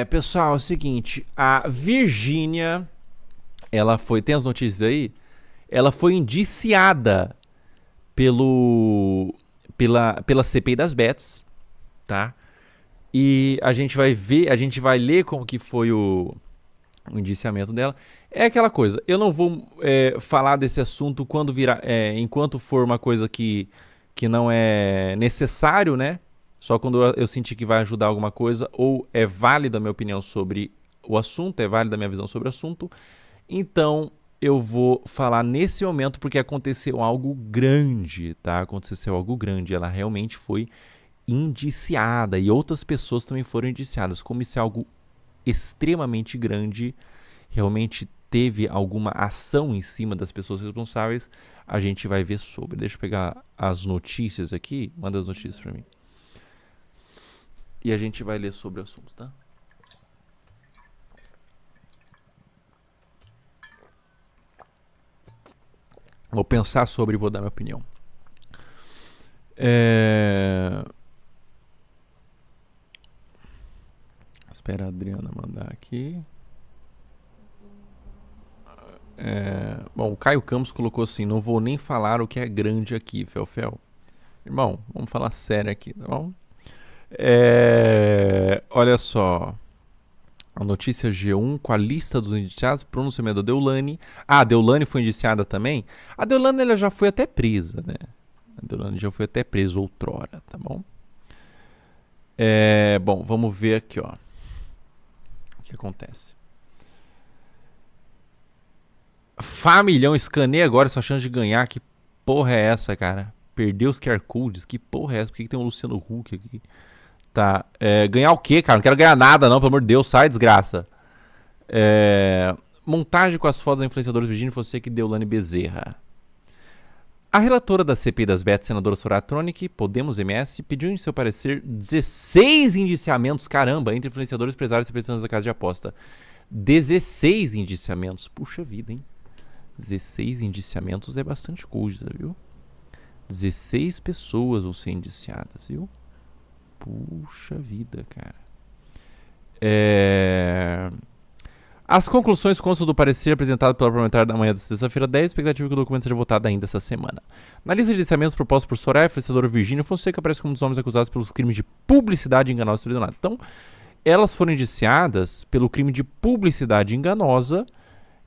Pessoal, é o seguinte, a Virgínia, tem as notícias aí, ela foi indiciada pela CPI das Bets, tá? E a gente vai ler como que foi o indiciamento dela. É aquela coisa, eu não vou falar desse assunto enquanto for uma coisa que não é necessário, né? Só quando eu sentir que vai ajudar alguma coisa, ou é válida a minha opinião sobre o assunto, é válida a minha visão sobre o assunto. Então, eu vou falar nesse momento porque aconteceu algo grande, tá? Aconteceu algo grande. Ela realmente foi indiciada e outras pessoas também foram indiciadas. Como isso é algo extremamente grande, realmente teve alguma ação em cima das pessoas responsáveis, a gente vai ver sobre. Deixa eu pegar as notícias aqui, manda as notícias para mim. E a gente vai ler sobre o assunto, tá? Vou pensar sobre e vou dar minha opinião. Espera a Adriana mandar aqui. Bom, o Caio Campos colocou assim: não vou nem falar o que é grande aqui, Felfel. Irmão, vamos falar sério aqui, tá bom? Olha só. A notícia G1 com a lista dos indiciados, pronunciamento da Deolane. A Deolane foi indiciada também. A Deolane ela já foi até presa, né? A Deolane já foi até presa outrora, tá bom? Bom, vamos ver aqui, ó. O que acontece. Familhão, escaneia agora sua chance de ganhar. Que porra é essa, cara? Perdeu os QR Codes? Que porra é essa? Por que tem um Luciano Huck aqui? Tá, ganhar o quê, cara? Não quero ganhar nada, não, pelo amor de Deus, sai, desgraça. Montagem com as fotos da influenciadora Virginia Fonseca e Deolane Bezerra. A relatora da CPI das Bets, senadora Soraya Tronic, Podemos MS, pediu em seu parecer 16 indiciamentos, caramba, entre influenciadores, empresários e representantes da casa de aposta. 16 indiciamentos, puxa vida, hein? 16 indiciamentos é bastante coisa, viu? 16 pessoas vão ser indiciadas, viu? Puxa vida, cara. As conclusões constam do parecer apresentado pela parlamentar da manhã de sexta-feira 10, expectativa que o documento seja votado ainda essa semana. Na lista de indiciamentos propostos por Soraya, a influenciadora Virginia Fonseca aparece como um dos homens acusados pelos crimes de publicidade enganosa e estelionato. Então, elas foram indiciadas pelo crime de publicidade enganosa.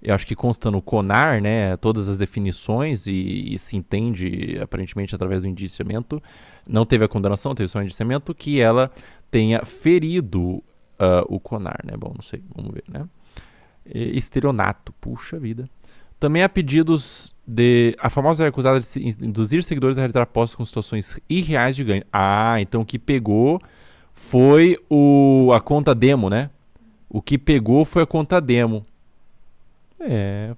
Eu acho que consta no CONAR, né, todas as definições e se entende, aparentemente, através do indiciamento. Não teve a condenação, teve só o indiciamento, que ela tenha ferido o CONAR, né? Bom, não sei, vamos ver, né? Estelionato, puxa vida. Também há pedidos de... A famosa é acusada de induzir seguidores a realizar apostas com situações irreais de ganho. Ah, então o que pegou foi a conta demo, né? O que pegou foi a conta demo.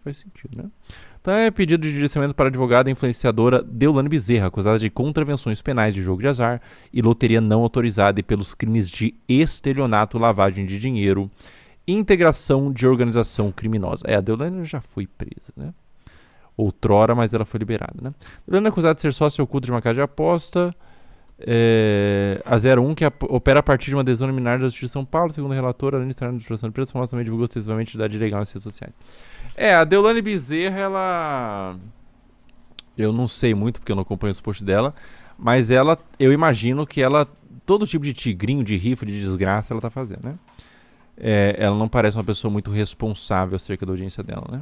Faz sentido, né? Então é pedido de direcionamento para a advogada influenciadora Deolane Bezerra, acusada de contravenções penais de jogo de azar e loteria não autorizada e pelos crimes de estelionato, lavagem de dinheiro e integração de organização criminosa. A Deolane já foi presa, né? Outrora, mas ela foi liberada, né? Deolane é acusada de ser sócio oculto de uma casa de aposta. A 01, que opera a partir de uma adesão liminar da Justiça de São Paulo, segundo o relator, além de estar na administração de preços, também divulgou extensivamente a idade legal nas redes sociais. A Deolane Bezerra, ela... Eu não sei muito, porque eu não acompanho os posts dela, mas eu imagino que ela... Todo tipo de tigrinho, de rifa, de desgraça, ela tá fazendo, né? Ela não parece uma pessoa muito responsável acerca da audiência dela, né?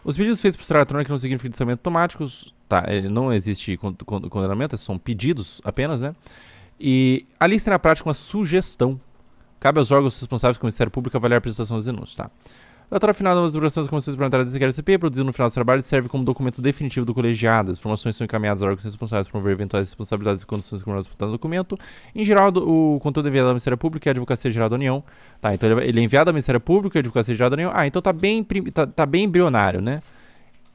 Os pedidos feitos por Soraya Tronic não significam indiciamento automáticos, tá? Não existe condenamento, são pedidos apenas, né? E a lista na prática é uma sugestão. Cabe aos órgãos responsáveis com o Ministério Público avaliar a prestação dos denúncios, tá? O relatório final das deliberações das comissões parlamentares da CPI, produzido no final do trabalho, serve como documento definitivo do colegiado. As informações são encaminhadas aos órgãos responsáveis por promover eventuais responsabilidades e condições comunadas no documento. Em geral, o conteúdo é enviado ao Ministério Público e à Advocacia Geral da União. Tá, então ele é enviado ao Ministério Público e à Advocacia Geral da União. Então tá bem embrionário, né?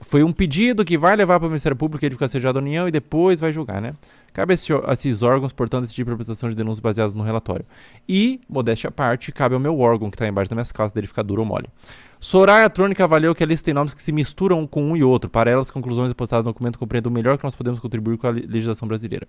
Foi um pedido que vai levar para o Ministério Público e a Advocacia Geral da União e depois vai julgar, né? Cabe a esses órgãos, portanto, esse tipo de prestação de denúncias baseadas no relatório. E, modéstia à parte, cabe ao meu órgão, que está embaixo das minhas calças, dele ficar duro ou mole. Soraya Tronic avaliou que a lista tem nomes que se misturam com um e outro. Para elas, as conclusões depositadas no documento compreendem o melhor que nós podemos contribuir com a legislação brasileira.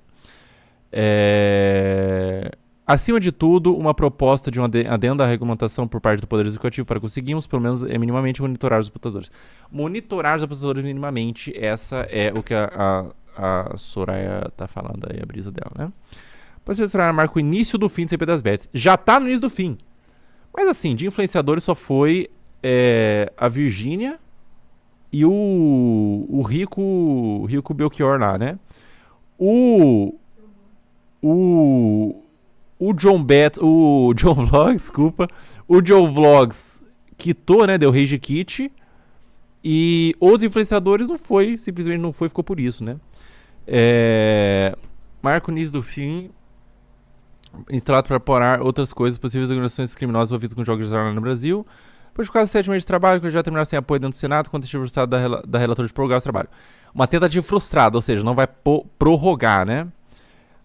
Acima de tudo, uma proposta de um adendo à regulamentação por parte do Poder Executivo para conseguirmos, pelo menos, minimamente monitorar os apostadores. Monitorar os apostadores minimamente, essa é o que a Soraya tá falando aí, a brisa dela, né? Para se Soraya marca o início do fim do CP das Bets. Já tá no início do fim. Mas assim, de influenciadores só foi a Virgínia e o Rico Belchior lá, né? O John Vlogs, desculpa. O John Vlogs quitou, né? Deu rage quit. E outros influenciadores não foi, simplesmente não foi, ficou por isso, né? Marco início do fim. Instalado para apurar outras coisas, possíveis organizações criminosas envolvidas com jogos de jornal no Brasil. Depois de quase 7 meses de trabalho, que já terminaram sem apoio dentro do Senado, quando tive frustrado da relatora de prorrogar o trabalho. Uma tentativa frustrada, ou seja, não vai prorrogar, né?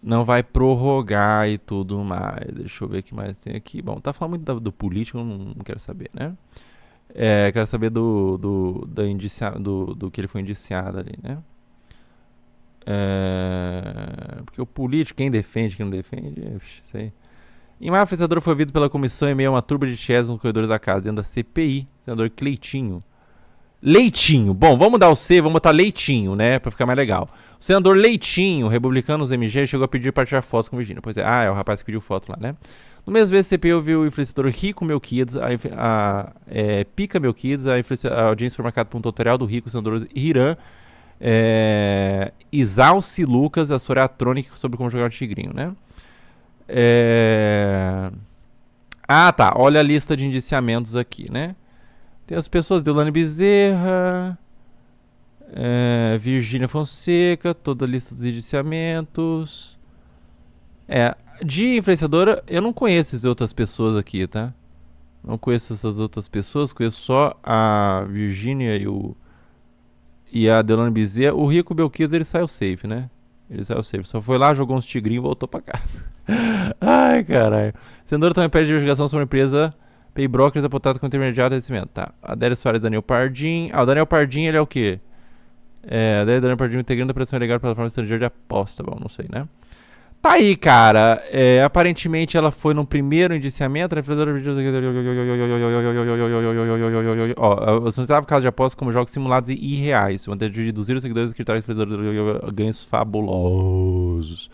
Não vai prorrogar e tudo mais. Deixa eu ver o que mais tem aqui. Bom, tá falando muito do político, não quero saber, né? Quero saber do que ele foi indiciado ali, né? Porque o político, quem defende, quem não defende, sei. Em maio, o influenciador foi ouvido pela comissão em meio a uma turba de chés nos corredores da casa, dentro da CPI, senador Cleitinho. Leitinho, bom, vamos dar o C, vamos botar Leitinho, né, pra ficar mais legal. O senador Leitinho, republicano dos MG, chegou a pedir para tirar fotos com Virgínia. Pois é, é o rapaz que pediu foto lá, né. No mesmo mês, a CPI ouviu o influenciador Rico Melquiades, Pica Melquiades, a audiência foi marcada por um tutorial do Rico, o senador Hiran, Isalci Lucas, a Soraya Tronic sobre como jogar um tigrinho, né? Tá, olha a lista de indiciamentos aqui, né? Tem as pessoas, Deolane Bezerra, Virgínia Fonseca, toda a lista dos indiciamentos. De influenciadora, eu não conheço essas outras pessoas aqui, tá? Não conheço essas outras pessoas, conheço só a Virgínia e a Deolane Bezerra. O Rico Belquias, ele saiu safe, né? Ele saiu safe. Só foi lá, jogou uns tigrinhos e voltou pra casa. Ai, caralho. Senador também pede investigação sobre a empresa Paybrokers apontado com intermediário de recebimento. Tá. Adélio Soares e Daniel Pardim. O Daniel Pardim, ele é o quê? Daniel Pardim integrando a operação ilegal para a plataforma estrangeira de aposta. Bom, não sei, né? Tá aí, cara. Aparentemente ela foi no primeiro indiciamento. Utilizava casos de apostas como jogos simulados e irreais. Manter de reduzir os seguidores e criar ganhos fabulosos.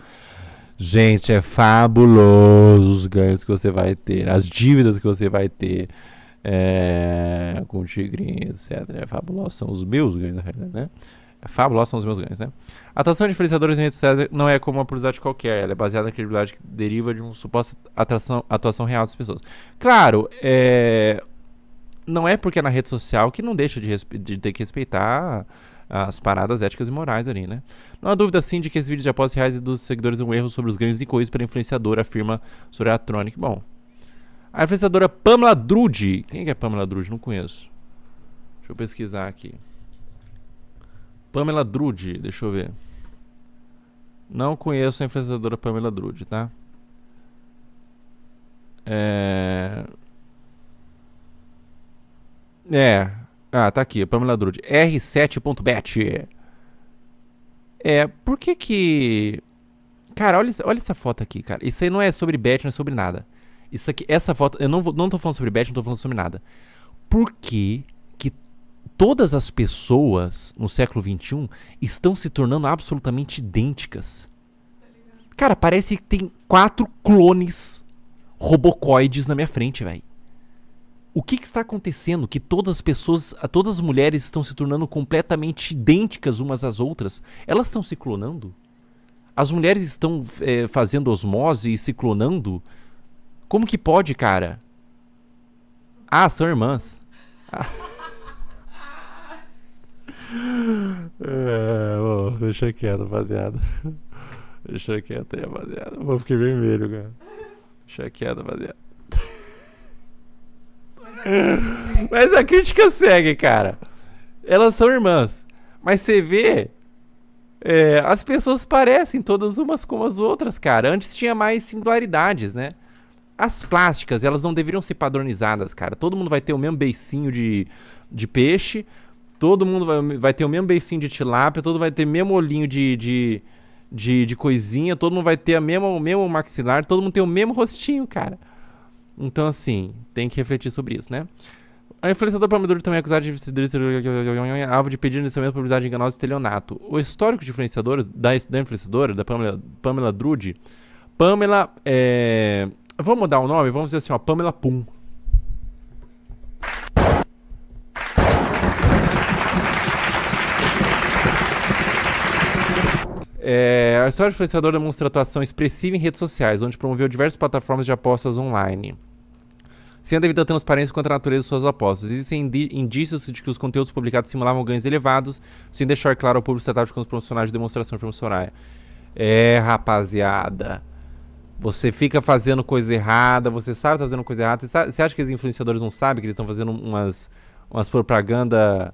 Gente, é fabuloso os ganhos que você vai ter. As dívidas que você vai ter com o tigrinho, etc. Fabulosos são os meus ganhos, na realidade, né? Fabulosos são os meus ganhos, né? A atuação de influenciadores em redes sociais não é como uma publicidade qualquer. Ela é baseada na credibilidade que deriva de uma suposta atuação real das pessoas. Claro, não é porque é na rede social que não deixa de ter que respeitar as paradas éticas e morais ali, né? Não há dúvida, sim, de que esses vídeos de apostas reais dos seguidores são um erro sobre os ganhos incorridos pela influenciadora, afirma Soraya Tronic. Bom, a influenciadora Pamela Drude. Quem é Pamela Drude? Não conheço. Deixa eu pesquisar aqui. Pamela Drude, deixa eu ver. Não conheço a influenciadora Pamela Drude, tá? Tá aqui, Pamela Drude. R7.bet. Por que... Cara, olha essa foto aqui, cara. Isso aí não é sobre bet, não é sobre nada. Isso aqui, essa foto... Eu não tô falando sobre bet, não tô falando sobre nada. Por que todas as pessoas no século XXI estão se tornando absolutamente idênticas? Cara, parece que tem 4 clones robocoides na minha frente, velho. O que está acontecendo? Que todas as mulheres estão se tornando completamente idênticas umas às outras. Elas estão se clonando? As mulheres estão fazendo osmose e se clonando? Como que pode, cara? São irmãs. Bom, deixa quieto, rapaziada. Deixa quieto aí, rapaziada. Eu fiquei vermelho, cara. Deixa quieto, rapaziada. Mas a crítica segue, cara. Elas são irmãs. Mas você vê... as pessoas parecem todas umas como as outras, cara. Antes tinha mais singularidades, né? As plásticas, elas não deveriam ser padronizadas, cara. Todo mundo vai ter o mesmo beicinho de peixe... Todo mundo vai ter o mesmo beicinho de tilápia, todo vai ter o mesmo olhinho de de coisinha, todo mundo vai ter o mesmo maxilar, todo mundo tem o mesmo rostinho, cara. Então, assim, tem que refletir sobre isso, né? A influenciadora Pamela Drude também é acusada de alvo de pedir licenciamento por publicidade enganosa e estelionato. O histórico de influenciadores, da influenciadora, da Pamela Drude, Pamela, vamos mudar o nome? Vamos dizer assim, ó, Pamela Pum. A história do influenciador demonstra atuação expressiva em redes sociais, onde promoveu diversas plataformas de apostas online, sem a devida transparência quanto à natureza de suas apostas. Existem indícios de que os conteúdos publicados simulavam ganhos elevados, sem deixar claro ao público tratável com os profissionais de demonstração de Soraya. Rapaziada, você fica fazendo coisa errada, você sabe que tá fazendo coisa errada, você acha que os influenciadores não sabem que eles estão fazendo umas propaganda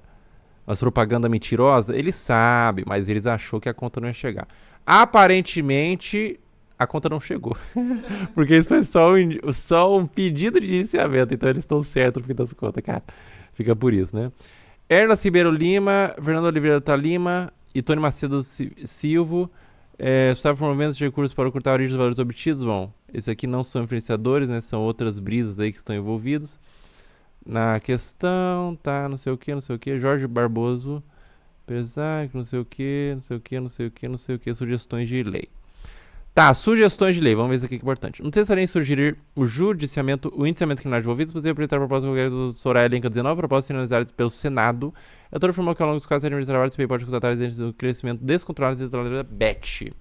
mentirosa? Eles sabem, mas eles achou que a conta não ia chegar. Aparentemente, a conta não chegou. Porque isso foi só um pedido de iniciamento. Então eles estão certos no fim das contas, cara. Fica por isso, né? Erla Ribeiro Lima, Fernando Oliveira Lima e Tony Macedo Silva precisavam de movimentos de recursos para ocultar a origem dos valores obtidos. Bom, esses aqui não são influenciadores, né? São outras brisas aí que estão envolvidos na questão, tá? Não sei o que. Jorge Barboso, apesar que não sei o que. Sugestões de lei. Tá, sugestões de lei. Vamos ver isso aqui que é importante. Não necessariamente sugerir o indiciamento criminal envolvido, se você apresentar a proposta do governo do Soraya elenca 19 propostas finalizadas pelo Senado. A autora afirmou que ao longo dos 4 anos de trabalho, o CPI pode constatar do crescimento descontrolado da BET.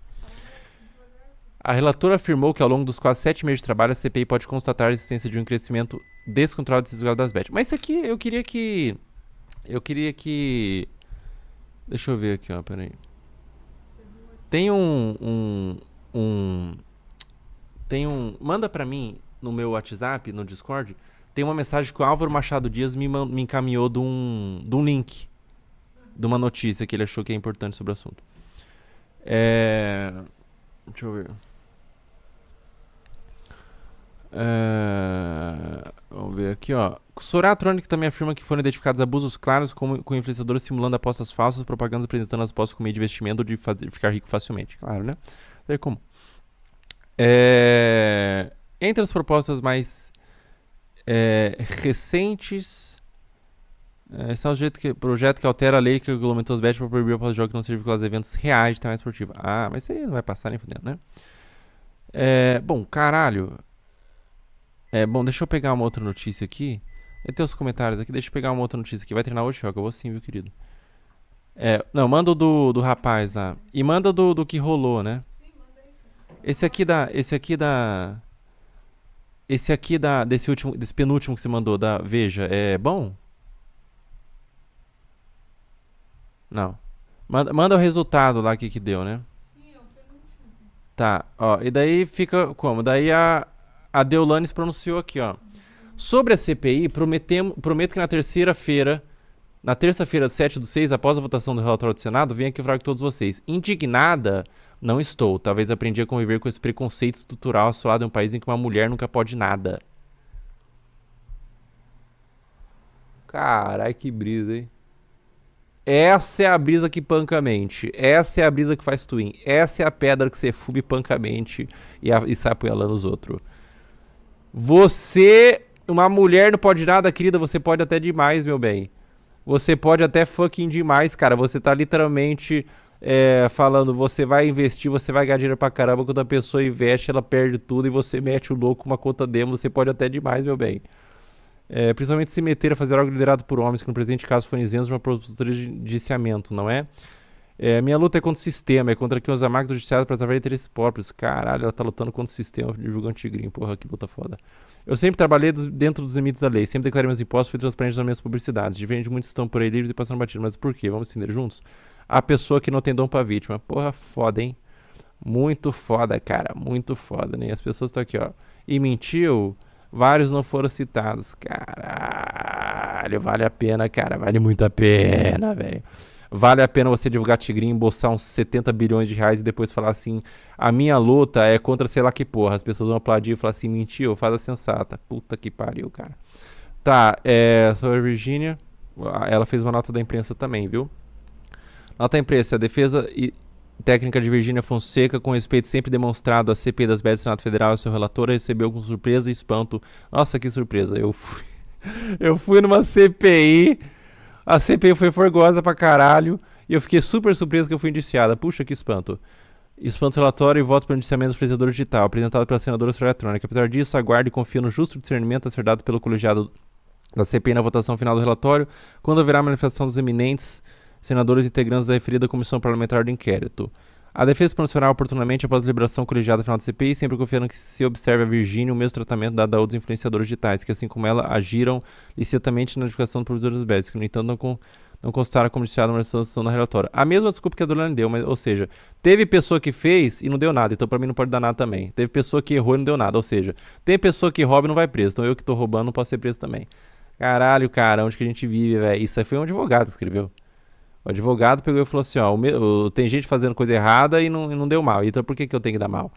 A relatora afirmou que ao longo dos quase 7 meses de trabalho, a CPI pode constatar a existência de um crescimento descontrolado das BET. Mas isso aqui, eu queria que... Deixa eu ver aqui, ó, peraí. Tem manda pra mim no meu WhatsApp, no Discord, tem uma mensagem que o Álvaro Machado Dias me encaminhou de um link, de uma notícia que ele achou que é importante sobre o assunto. Deixa eu ver. Vamos ver aqui, ó. Soraya Tronic também afirma que foram identificados abusos claros com influenciadores simulando apostas falsas, propagandas apresentando as apostas como meio de investimento ou de ficar rico facilmente. Claro, né? É comum. Entre as propostas mais recentes está o projeto que altera a lei que regulamentou os bets para proibir após jogos que não sejam vinculados a eventos reais de tamanho esportivo. Ah, mas isso aí não vai passar nem fudendo, né? Bom, caralho. Bom, deixa eu pegar uma outra notícia aqui. Tem os comentários aqui, deixa eu pegar uma outra notícia aqui. Vai treinar hoje, Felga? Eu vou sim, viu, querido? Não, manda o do rapaz lá. E manda do que rolou, né? Esse penúltimo que você mandou, da Veja, é bom? Não. Manda o resultado lá que deu, né? Sim, é o penúltimo. Tá, ó, e daí fica como? Daí a Deolane se pronunciou aqui, ó. Sobre a CPI, prometo que na terça-feira, 7/6, após a votação do relatório do Senado, venho aqui falar com todos vocês. Indignada, não estou. Talvez aprendi a conviver com esse preconceito estrutural assolado em um país em que uma mulher nunca pode nada. Carai, que brisa, hein? Essa é a brisa que panca a mente. Essa é a brisa que faz twin. Essa é a pedra que você fuma e panca a mente e sai apoiando os outros. Você, uma mulher não pode nada, querida, você pode até demais, meu bem. Você pode até fucking demais, cara. Você tá literalmente falando, você vai investir, você vai ganhar dinheiro pra caramba. Quando a pessoa investe, ela perde tudo e você mete o louco uma conta demo. Você pode até demais, meu bem. Principalmente se meter a fazer algo liderado por homens, que no presente caso foram isentos de uma postura de indiciamento, não é? Minha luta é contra o sistema, é contra quem usa a máquina do judiciário para travar interesses próprios. Caralho, ela tá lutando contra o sistema, divulgando tigrinho, porra, que luta foda. Eu sempre trabalhei dentro dos limites da lei, sempre declarei meus impostos, fui transparente nas minhas publicidades. Diferente, muitos estão por aí livres e passando batido, mas por quê? Vamos entender juntos? A pessoa que não tem dom pra vítima. Porra, foda, hein? Muito foda, cara, muito foda, né? As pessoas estão aqui, ó. E mentiu, vários não foram citados. Caralho, vale a pena, cara, vale muito a pena, velho. Vale a pena você divulgar tigrinho, embolsar uns 70 bilhões de reais e depois falar assim, a minha luta é contra sei lá que porra. As pessoas vão aplaudir e falar assim, mentiu, faz a sensata. Puta que pariu, cara. Tá, sobre a Virgínia, ela fez uma nota da imprensa também, viu? Nota da imprensa, a defesa técnica de Virgínia Fonseca, com respeito sempre demonstrado à CPI das Bets do Senado Federal e seu relator, recebeu com surpresa e espanto. Nossa, que surpresa. Eu fui numa CPI, a CPI foi forgosa pra caralho, e eu fiquei super surpreso que eu fui indiciada. Puxa, que espanto. Espanto relatório e voto pelo indiciamento do influenciador digital, apresentado pela senadora Soraya Tronic. Apesar disso, aguardo e confio no justo discernimento a ser dado pelo colegiado da CPI na votação final do relatório, quando haverá manifestação dos eminentes senadores integrantes da referida comissão parlamentar do inquérito. A defesa se pronunciará oportunamente após a liberação colegiada final da CPI, sempre confiando que se observe a Virgínia o mesmo tratamento dado a outros influenciadores digitais, que assim como ela, agiram licitamente na notificação do provisor das bets, que no entanto não constaram como indiciado uma resolução no relatório. A mesma desculpa que a Dolane deu, mas, ou seja, teve pessoa que fez e não deu nada, então pra mim não pode dar nada também. Teve pessoa que errou e não deu nada, ou seja, tem pessoa que rouba e não vai preso, então eu que tô roubando não posso ser preso também. Caralho, cara, onde que a gente vive, velho? Isso aí foi um advogado que escreveu. O advogado pegou e falou assim, ó, tem gente fazendo coisa errada e não deu mal, então por que eu tenho que dar mal?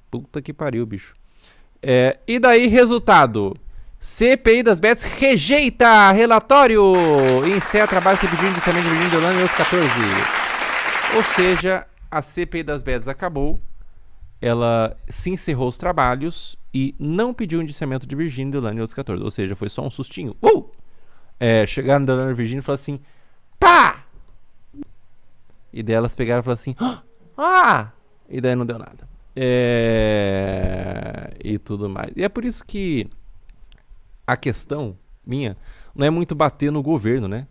Puta que pariu, bicho. E daí, resultado. CPI das Bets rejeita relatório e encerra trabalho de pedido de indiciamento de Virgínia Deolane e outros 14. Ou seja, a CPI das Bets acabou, ela se encerrou os trabalhos e não pediu indiciamento de Virgínia Deolane e outros 14. Ou seja, foi só um sustinho. Chegaram Deolane e Virgínia e falaram assim, pá! E daí elas pegaram e falaram assim, e daí não deu nada. E tudo mais. E é por isso que a questão minha não é muito bater no governo, né?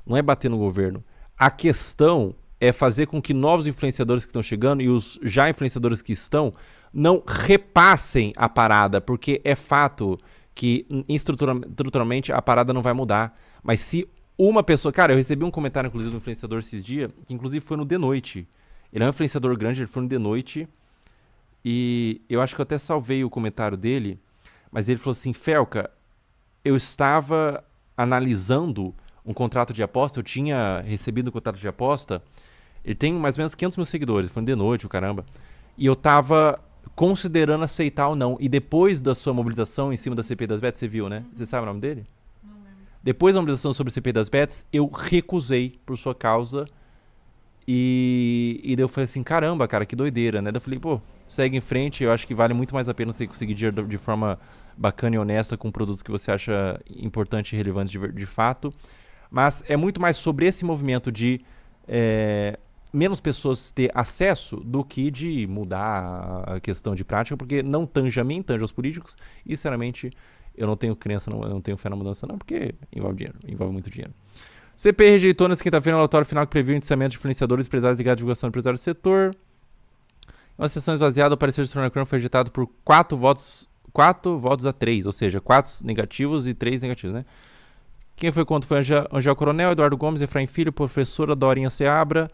Não é bater no governo. A questão é fazer com que novos influenciadores que estão chegando e os já influenciadores que estão não repassem a parada, porque é fato que estruturalmente a parada não vai mudar. Mas se uma pessoa... Cara, eu recebi um comentário, inclusive, do influenciador esses dias, que inclusive foi no The Noite. Ele é um influenciador grande, ele foi no The Noite. E eu acho que eu até salvei o comentário dele, mas ele falou assim, Felca, eu estava analisando um contrato de aposta, eu tinha recebido um contrato de aposta, ele tem mais ou menos 500 mil seguidores, foi no The Noite, o caramba, e eu estava considerando aceitar ou não. E depois da sua mobilização em cima da CPI das Bets, você viu, né? Você sabe o nome dele? Depois da mobilização sobre o CPI das Bets, eu recusei por sua causa. E daí eu falei assim, caramba, cara, que doideira, né? Daí eu falei, pô, segue em frente, eu acho que vale muito mais a pena você conseguir dinheiro de forma bacana e honesta com produtos que você acha importante e relevante de fato. Mas é muito mais sobre esse movimento de menos pessoas ter acesso do que de mudar a questão de prática, porque não tange a mim, tange aos políticos, e sinceramente... Eu não tenho crença, eu não tenho fé na mudança não, porque envolve dinheiro, envolve muito dinheiro. CPI rejeitou nesta quinta-feira um relatório final que previu o indiciamento de influenciadores empresários ligados à divulgação empresário do setor. Uma sessão esvaziada, o parecer de Soraya Tronic foi rejeitado por 4 votos a 3, ou seja, 4 negativos e 3 negativos, né? Quem foi contra foi Angel Coronel, Eduardo Gomes, Efraim Filho, professora Dorinha Seabra,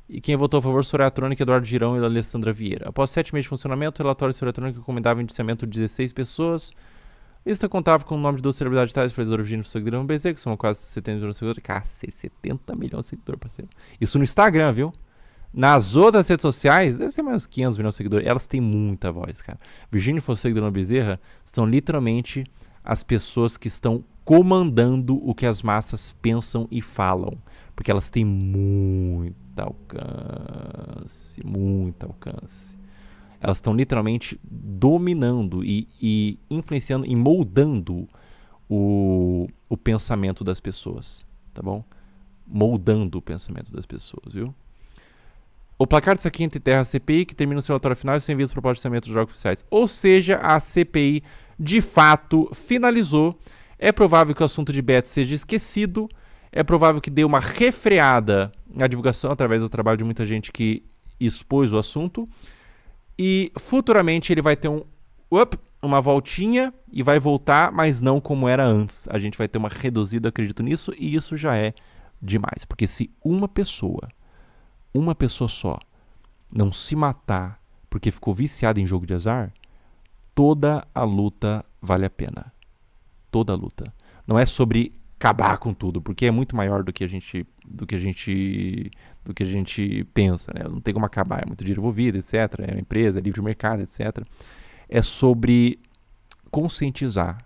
e quem votou a favor, Soraya Tronic, Eduardo Girão e Alessandra Vieira. Após 7 meses de funcionamento, o relatório de Soraya Tronic recomendava o indiciamento de 16 pessoas. Lista contava com o nome de 2 celebridades tais, influenciador Virgínia Fonseca Bezerra, que são quase 70 milhões de seguidores. Cacete, 70 milhões de seguidores, parceiro. Isso no Instagram, viu? Nas outras redes sociais, deve ser mais uns 500 milhões de seguidores. Elas têm muita voz, cara. Virgínia Fonseca Bezerra são literalmente as pessoas que estão comandando o que as massas pensam e falam. Porque elas têm muito alcance, muito alcance. Elas estão literalmente dominando e influenciando e moldando o pensamento das pessoas, tá bom? Moldando o pensamento das pessoas, viu? O placar dessa quinta e terra CPI, que termina o seu relatório final e sem envio dos propostas de orçamento dos jogos oficiais. Ou seja, a CPI de fato finalizou. É provável que o assunto de bets seja esquecido. É provável que dê uma refreada na divulgação através do trabalho de muita gente que expôs o assunto. E futuramente ele vai ter uma voltinha e vai voltar, mas não como era antes. A gente vai ter uma reduzida, acredito nisso, e isso já é demais. Porque se uma pessoa só, não se matar porque ficou viciada em jogo de azar, toda a luta vale a pena. Toda a luta. Não é sobre acabar com tudo, porque é muito maior do que a gente pensa, né? Não tem como acabar, é muito dinheiro envolvido, etc. É uma empresa, é livre mercado, etc. É sobre conscientizar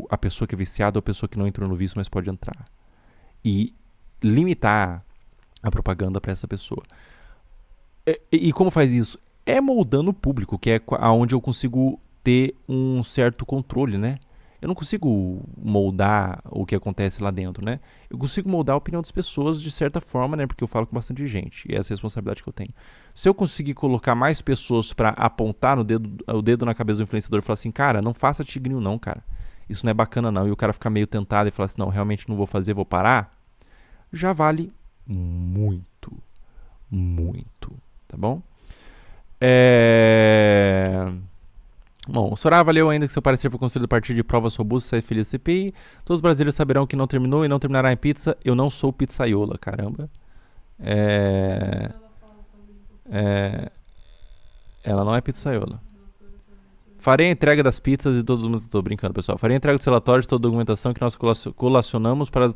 a pessoa que é viciada ou a pessoa que não entrou no vício, mas pode entrar. E limitar a propaganda para essa pessoa. E como faz isso? É moldando o público, que é aonde eu consigo ter um certo controle, né? Eu não consigo moldar o que acontece lá dentro, né? Eu consigo moldar a opinião das pessoas de certa forma, né? Porque eu falo com bastante gente e essa é a responsabilidade que eu tenho. Se eu conseguir colocar mais pessoas para apontar o dedo na cabeça do influenciador e falar assim, cara, não faça tigrinho não, cara. Isso não é bacana não. E o cara ficar meio tentado e falar assim, não, realmente não vou fazer, vou parar. Já vale muito, muito, tá bom? Bom, o Sorava leu ainda que seu parecer foi construído a partir de provas robustas e feliz CPI. Todos os brasileiros saberão que não terminou e não terminará em pizza. Eu não sou pizzaiola, caramba. Ela não é pizzaiola. Farei a entrega das pizzas e todo mundo. Tô brincando, pessoal. Farei a entrega dos relatórios de toda a documentação que nós colecionamos para as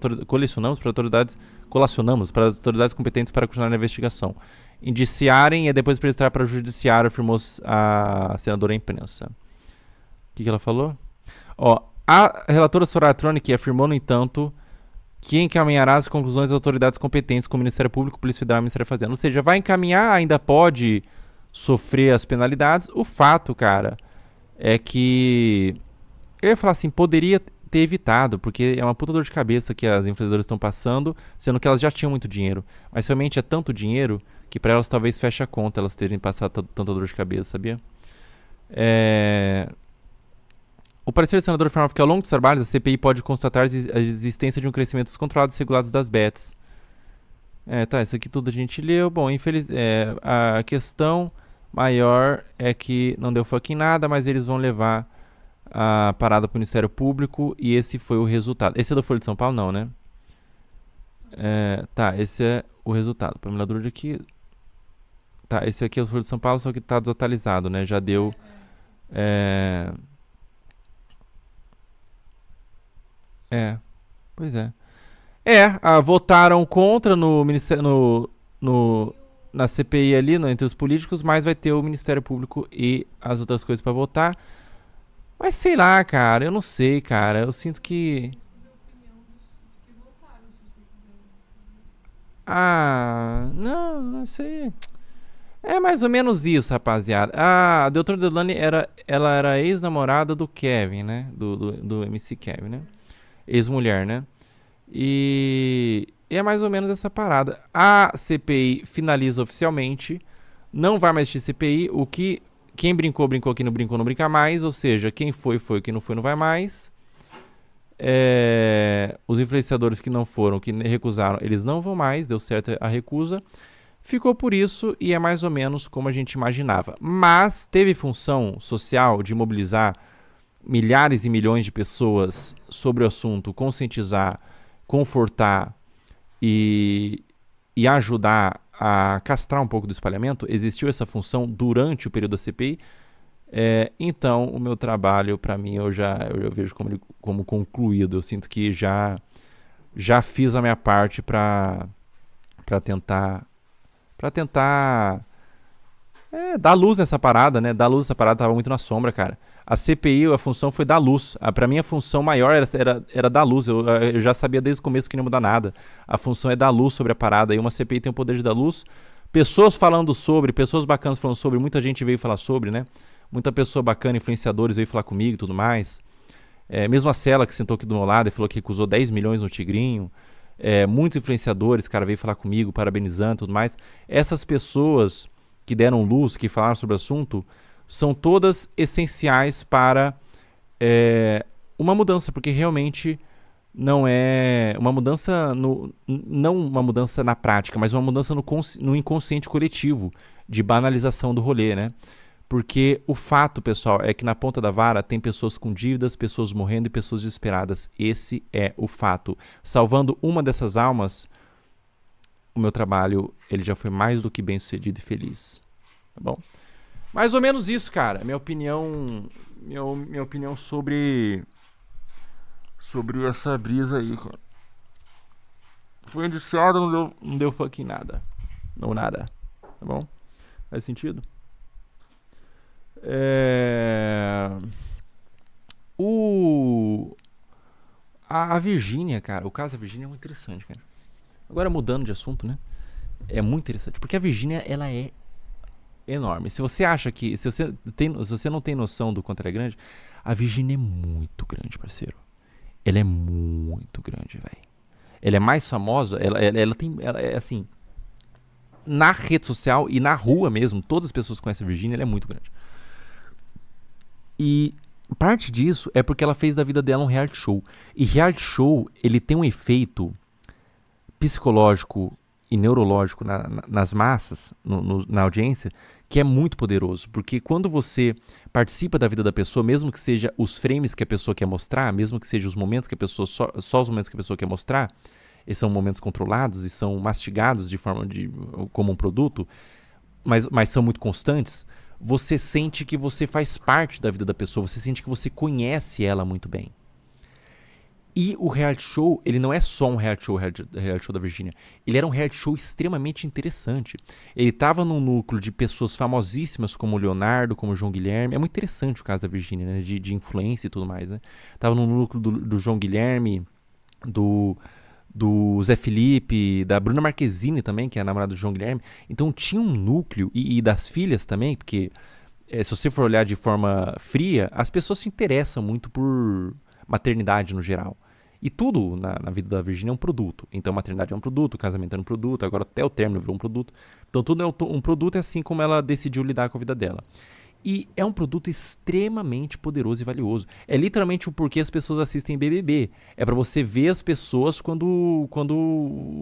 autoridades competentes para continuar na investigação. Indiciarem e depois prestar para o judiciário, afirmou a senadora à imprensa. O que ela falou? A relatora Soraya Tronic afirmou, no entanto, que encaminhará as conclusões das autoridades competentes com o Ministério Público, Polícia Federal e Ministério da Fazenda. Ou seja, vai encaminhar, ainda pode sofrer as penalidades. O fato, cara, é que eu ia falar assim, poderia ter evitado, porque é uma puta dor de cabeça que as influenciadoras estão passando, sendo que elas já tinham muito dinheiro. Mas realmente é tanto dinheiro que para elas talvez feche a conta elas terem passado tanta dor de cabeça, sabia? O parecer do senador afirmava que ao longo dos trabalhos a CPI pode constatar a existência de um crescimento descontrolado e regulados das bets. Tá, isso aqui tudo a gente leu. Bom, a questão maior é que não deu fucking nada, mas eles vão levar a parada pro Ministério Público e esse foi o resultado. Esse é do Folha de São Paulo, não, né? Tá, esse é o resultado. Pamela Drude aqui. Tá, esse aqui é o Folha de São Paulo, só que tá desatualizado, né? Já deu. Pois é. Votaram contra no Ministério. Na CPI ali, entre os políticos, mas vai ter o Ministério Público e as outras coisas pra votar. Mas sei lá, cara, eu não sei, cara. Eu sinto que. Não sei. É mais ou menos isso, rapaziada. A doutora Delaney ela era ex-namorada do Kevin, né? Do MC Kevin, né? Ex-mulher, né? E é mais ou menos essa parada. A CPI finaliza oficialmente. Não vai mais existir CPI. Quem brincou, brincou. Quem não brincou, não brinca mais. Ou seja, quem foi. Quem não foi, não vai mais. Os influenciadores que não foram, que recusaram, eles não vão mais. Deu certo a recusa. Ficou por isso e é mais ou menos como a gente imaginava. Mas teve função social de mobilizar milhares e milhões de pessoas sobre o assunto, conscientizar, confortar e ajudar a castrar um pouco do espalhamento. Existiu essa função durante o período da CPI. Então, o meu trabalho, para mim, eu vejo como concluído. Eu sinto que já fiz a minha parte para tentar dar luz nessa parada, né? Dar luz nessa parada, tava muito na sombra, cara. A CPI, a função foi dar luz. Pra mim, a função maior era dar luz. Eu já sabia desde o começo que não ia mudar nada. A função é dar luz sobre a parada. E uma CPI tem o poder de dar luz. Pessoas falando sobre, pessoas bacanas falando sobre, muita gente veio falar sobre, né? Muita pessoa bacana, influenciadores, veio falar comigo e tudo mais. Mesmo a Cela, que sentou aqui do meu lado e falou que recusou 10 milhões no Tigrinho. Muitos influenciadores, cara, veio falar comigo, parabenizando e tudo mais. Essas pessoas que deram luz, que falaram sobre o assunto, são todas essenciais para uma mudança, porque realmente não é uma mudança, não uma mudança na prática, mas uma mudança no inconsciente coletivo, de banalização do rolê, né? Porque o fato, pessoal, é que na ponta da vara tem pessoas com dívidas, pessoas morrendo e pessoas desesperadas. Esse é o fato. Salvando uma dessas almas, o meu trabalho ele já foi mais do que bem sucedido e feliz. Tá bom? Mais ou menos isso, cara. Minha opinião sobre essa brisa aí, cara. Foi indiciado, não deu fucking nada. Não nada. Tá bom? Faz sentido? A Virgínia, cara. O caso da Virgínia é muito interessante, cara. Agora mudando de assunto, né? É muito interessante, porque a Virgínia, ela é enorme. Se você acha que, se você não tem noção do quanto ela é grande, a Virgínia é muito grande, parceiro. Ela é muito grande, velho. Ela é mais famosa, ela é assim, na rede social e na rua mesmo, todas as pessoas que conhecem a Virgínia, ela é muito grande. E parte disso é porque ela fez da vida dela um reality show. E reality show, ele tem um efeito psicológico e neurológico nas massas, na audiência, que é muito poderoso. Porque quando você participa da vida da pessoa, mesmo que seja os frames que a pessoa quer mostrar, mesmo que seja os momentos que a pessoa, só os momentos que a pessoa quer mostrar, esses são momentos controlados e são mastigados de forma de como um produto, mas são muito constantes, você sente que você faz parte da vida da pessoa, você sente que você conhece ela muito bem. E o reality show, ele não é só um reality show da Virgínia. Ele era um reality show extremamente interessante. Ele estava num núcleo de pessoas famosíssimas como o Leonardo, como o João Guilherme. É muito interessante o caso da Virgínia, né? De influência e tudo mais, né? Tava no núcleo do João Guilherme, do Zé Felipe, da Bruna Marquezine também, que é a namorada do João Guilherme. Então tinha um núcleo, e das filhas também, porque se você for olhar de forma fria, as pessoas se interessam muito por maternidade no geral. E tudo na vida da Virgínia é um produto. Então, maternidade é um produto, casamento é um produto, agora até o término virou um produto. Então, tudo é um produto, é assim como ela decidiu lidar com a vida dela. E é um produto extremamente poderoso e valioso. É literalmente o porquê as pessoas assistem BBB. É para você ver as pessoas quando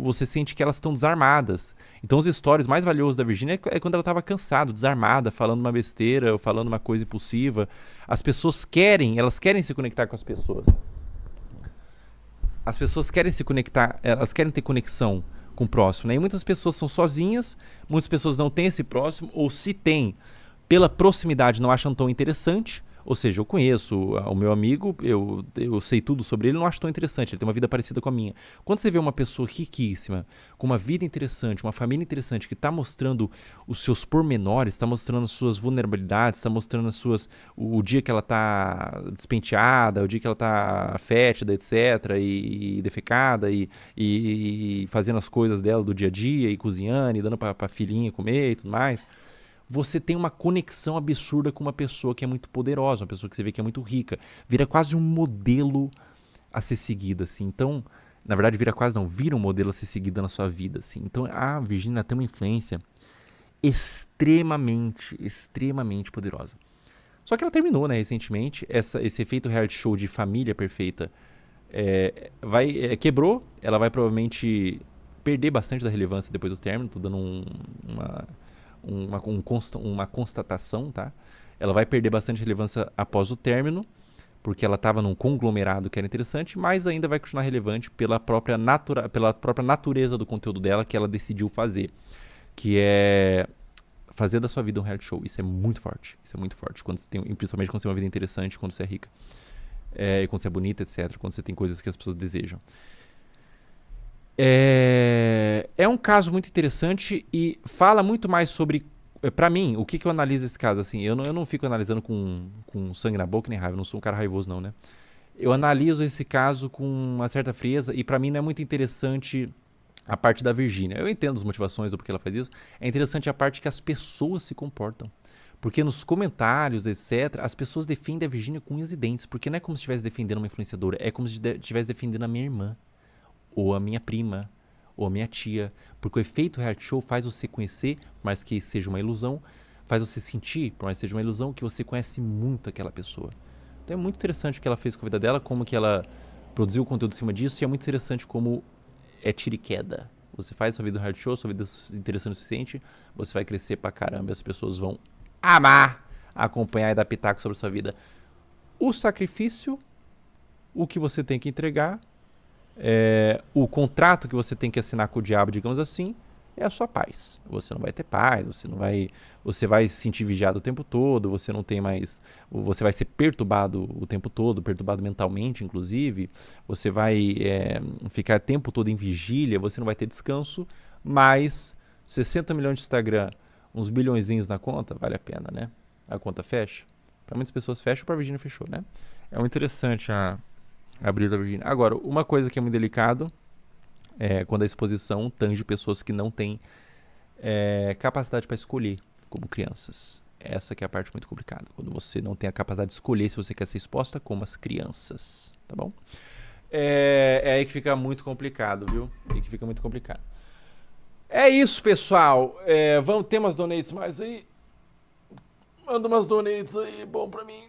você sente que elas estão desarmadas. Então, os stories mais valiosos da Virgínia é quando ela estava cansada, desarmada, falando uma besteira, ou falando uma coisa impulsiva. As pessoas elas querem se conectar com as pessoas. As pessoas querem se conectar, elas querem ter conexão com o próximo, né? E muitas pessoas são sozinhas, muitas pessoas não têm esse próximo, ou se tem, pela proximidade não acham tão interessante. Ou seja, eu conheço o meu amigo, eu sei tudo sobre ele, não acho tão interessante, ele tem uma vida parecida com a minha. Quando você vê uma pessoa riquíssima, com uma vida interessante, uma família interessante, que está mostrando os seus pormenores, está mostrando as suas vulnerabilidades, está mostrando o dia que ela está despenteada, o dia que ela está fétida, etc., e defecada, e fazendo as coisas dela do dia a dia, e cozinhando, e dando para a filhinha comer e tudo mais, você tem uma conexão absurda com uma pessoa que é muito poderosa, uma pessoa que você vê que é muito rica. Vira quase um modelo a ser seguido, assim. Então, na verdade, vira um modelo a ser seguido na sua vida, assim. Então, a Virgínia tem uma influência extremamente, extremamente poderosa. Só que ela terminou, né, recentemente. Esse efeito reality show de família perfeita quebrou. Ela vai provavelmente perder bastante da relevância depois do término. Tô dando uma constatação, tá? Ela vai perder bastante relevância após o término, porque ela estava num conglomerado que era interessante, mas ainda vai continuar relevante pela própria natureza do conteúdo dela que ela decidiu fazer, que é fazer da sua vida um reality show. Isso é muito forte, principalmente quando você tem uma vida interessante, quando você é rica, quando você é bonita, etc., quando você tem coisas que as pessoas desejam. É um caso muito interessante e fala muito mais sobre, pra mim, o que eu analiso esse caso, assim, eu não fico analisando com sangue na boca nem raiva, eu não sou um cara raivoso não, né? Eu analiso esse caso com uma certa frieza e pra mim não é muito interessante a parte da Virgínia. Eu entendo as motivações do porquê ela faz isso, é interessante a parte que as pessoas se comportam. Porque nos comentários, etc., as pessoas defendem a Virgínia com unhas e dentes, porque não é como se estivesse defendendo uma influenciadora, é como se estivesse defendendo a minha irmã, ou a minha prima, ou a minha tia, porque o efeito reality show faz você conhecer, por mais que seja uma ilusão, faz você sentir, por mais que seja uma ilusão, que você conhece muito aquela pessoa. Então é muito interessante o que ela fez com a vida dela, como que ela produziu o conteúdo em cima disso, e é muito interessante como é tiro e queda. Você faz sua vida no reality show, sua vida interessante o suficiente, você vai crescer pra caramba, e as pessoas vão amar acompanhar e dar pitaco sobre a sua vida. O sacrifício, o que você tem que entregar, o contrato que você tem que assinar com o diabo, digamos assim, é a sua paz. Você não vai ter paz, você vai se sentir vigiado o tempo todo, você vai ser perturbado o tempo todo, perturbado mentalmente, inclusive, você vai ficar o tempo todo em vigília, você não vai ter descanso, mas 60 milhões de Instagram, uns bilhõezinhos na conta, vale a pena, né? A conta fecha. Para muitas pessoas fecha, para a Virgínia fechou, né? É muito interessante a brisa da Virgínia. Agora, uma coisa que é muito delicado é quando a exposição tange pessoas que não têm capacidade para escolher como crianças. Essa que é a parte muito complicada. Quando você não tem a capacidade de escolher se você quer ser exposta como as crianças, tá bom? É aí que fica muito complicado, viu? É aí que fica muito complicado. É isso, pessoal. Vamos ter umas donates mais aí? Manda umas donates aí, bom pra mim.